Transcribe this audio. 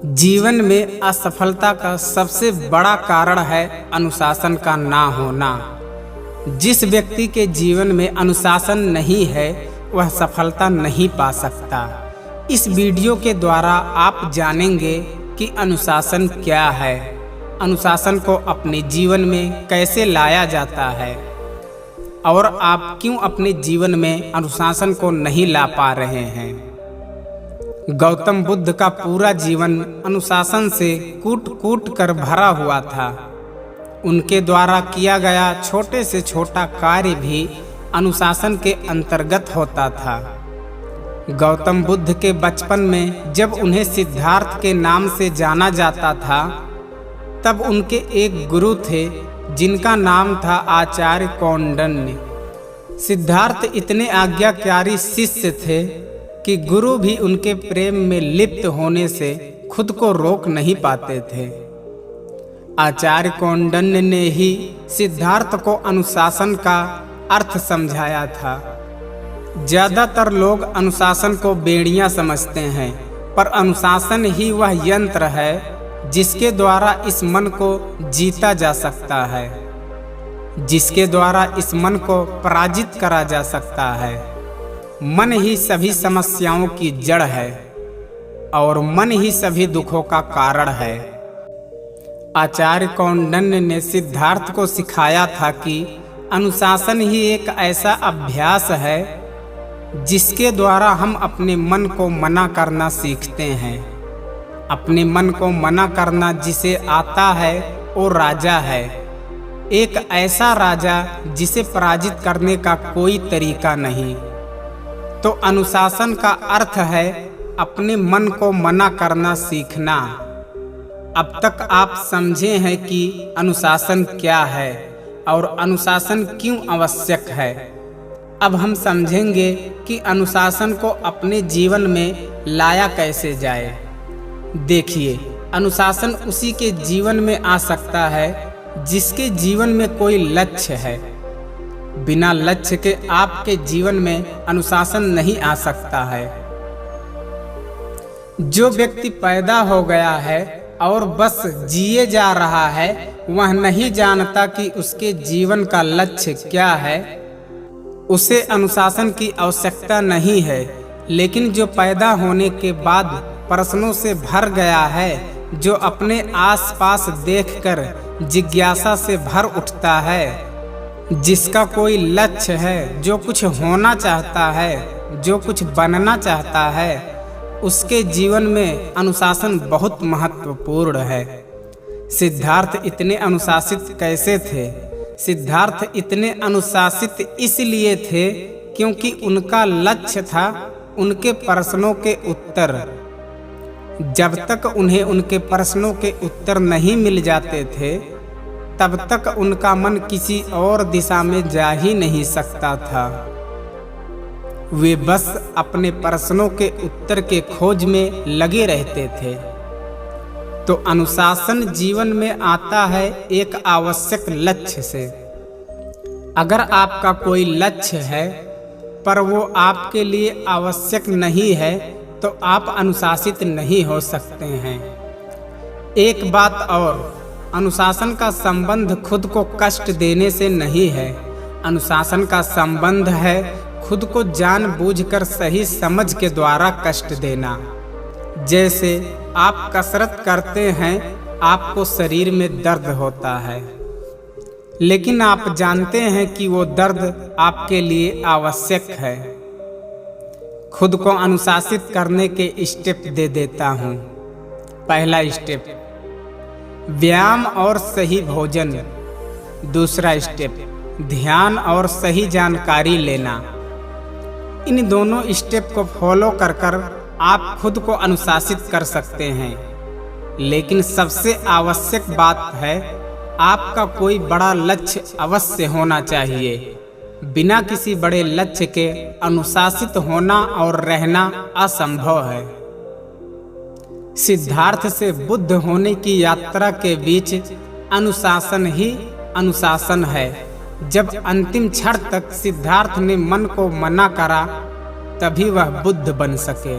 जीवन में असफलता का सबसे बड़ा कारण है अनुशासन का ना होना। जिस व्यक्ति के जीवन में अनुशासन नहीं है वह सफलता नहीं पा सकता। इस वीडियो के द्वारा आप जानेंगे कि अनुशासन क्या है, अनुशासन को अपने जीवन में कैसे लाया जाता है और आप क्यों अपने जीवन में अनुशासन को नहीं ला पा रहे हैं। गौतम बुद्ध का पूरा जीवन अनुशासन से कूट कूट कर भरा हुआ था। उनके द्वारा किया गया छोटे से छोटा कार्य भी अनुशासन के अंतर्गत होता था। गौतम बुद्ध के बचपन में जब उन्हें सिद्धार्थ के नाम से जाना जाता था, तब उनके एक गुरु थे जिनका नाम था आचार्य कौंडिन्य। सिद्धार्थ इतने आज्ञाकारी शिष्य थे कि गुरु भी उनके प्रेम में लिप्त होने से खुद को रोक नहीं पाते थे। आचार्य कौंडिन्य ने ही सिद्धार्थ को अनुशासन का अर्थ समझाया था। ज्यादातर लोग अनुशासन को बेड़ियां समझते हैं, पर अनुशासन ही वह यंत्र है जिसके द्वारा इस मन को जीता जा सकता है, जिसके द्वारा इस मन को पराजित करा जा सकता है। मन ही सभी समस्याओं की जड़ है और मन ही सभी दुखों का कारण है। आचार्य कौंडिन्य ने सिद्धार्थ को सिखाया था कि अनुशासन ही एक ऐसा अभ्यास है जिसके द्वारा हम अपने मन को मना करना सीखते हैं। अपने मन को मना करना जिसे आता है वो राजा है, एक ऐसा राजा जिसे पराजित करने का कोई तरीका नहीं। तो अनुशासन का अर्थ है अपने मन को मना करना सीखना। अब तक आप समझे हैं कि अनुशासन क्या है और अनुशासन क्यों आवश्यक है। अब हम समझेंगे कि अनुशासन को अपने जीवन में लाया कैसे जाए। देखिए, अनुशासन उसी के जीवन में आ सकता है जिसके जीवन में कोई लक्ष्य है। बिना लक्ष्य के आपके जीवन में अनुशासन नहीं आ सकता है। जो व्यक्ति पैदा हो गया है और बस जिए जा रहा है, वह नहीं जानता कि उसके जीवन का लक्ष्य क्या है। उसे अनुशासन की आवश्यकता नहीं है। लेकिन जो पैदा होने के बाद प्रश्नों से भर गया है, जो अपने आसपास देखकर जिज्ञासा से भर उठता है, जिसका कोई लक्ष्य है, जो कुछ होना चाहता है, जो कुछ बनना चाहता है, उसके जीवन में अनुशासन बहुत महत्वपूर्ण है। सिद्धार्थ इतने अनुशासित कैसे थे? सिद्धार्थ इतने अनुशासित इसलिए थे क्योंकि उनका लक्ष्य था उनके प्रश्नों के उत्तर। जब तक उन्हें उनके प्रश्नों के उत्तर नहीं मिल जाते थे, तब तक उनका मन किसी और दिशा में जा ही नहीं सकता था। वे बस अपने प्रश्नों के उत्तर के खोज में लगे रहते थे। तो अनुशासन जीवन में आता है एक आवश्यक लक्ष्य से। अगर आपका कोई लक्ष्य है पर वो आपके लिए आवश्यक नहीं है, तो आप अनुशासित नहीं हो सकते हैं। एक बात और, अनुशासन का संबंध खुद को कष्ट देने से नहीं है। अनुशासन का संबंध है खुद को जानबूझकर सही समझ के द्वारा कष्ट देना। जैसे आप कसरत करते हैं, आपको शरीर में दर्द होता है, लेकिन आप जानते हैं कि वो दर्द आपके लिए आवश्यक है। खुद को अनुशासित करने के स्टेप दे देता हूँ। पहला स्टेप, व्यायाम और सही भोजन। दूसरा स्टेप, ध्यान और सही जानकारी लेना। इन दोनों स्टेप को फॉलो कर आप खुद को अनुशासित कर सकते हैं। लेकिन सबसे आवश्यक बात है, आपका कोई बड़ा लक्ष्य अवश्य होना चाहिए। बिना किसी बड़े लक्ष्य के अनुशासित होना और रहना असंभव है। सिद्धार्थ से बुद्ध होने की यात्रा के बीच अनुशासन ही अनुशासन है। जब अंतिम क्षण तक सिद्धार्थ ने मन को मना करा, तभी वह बुद्ध बन सके।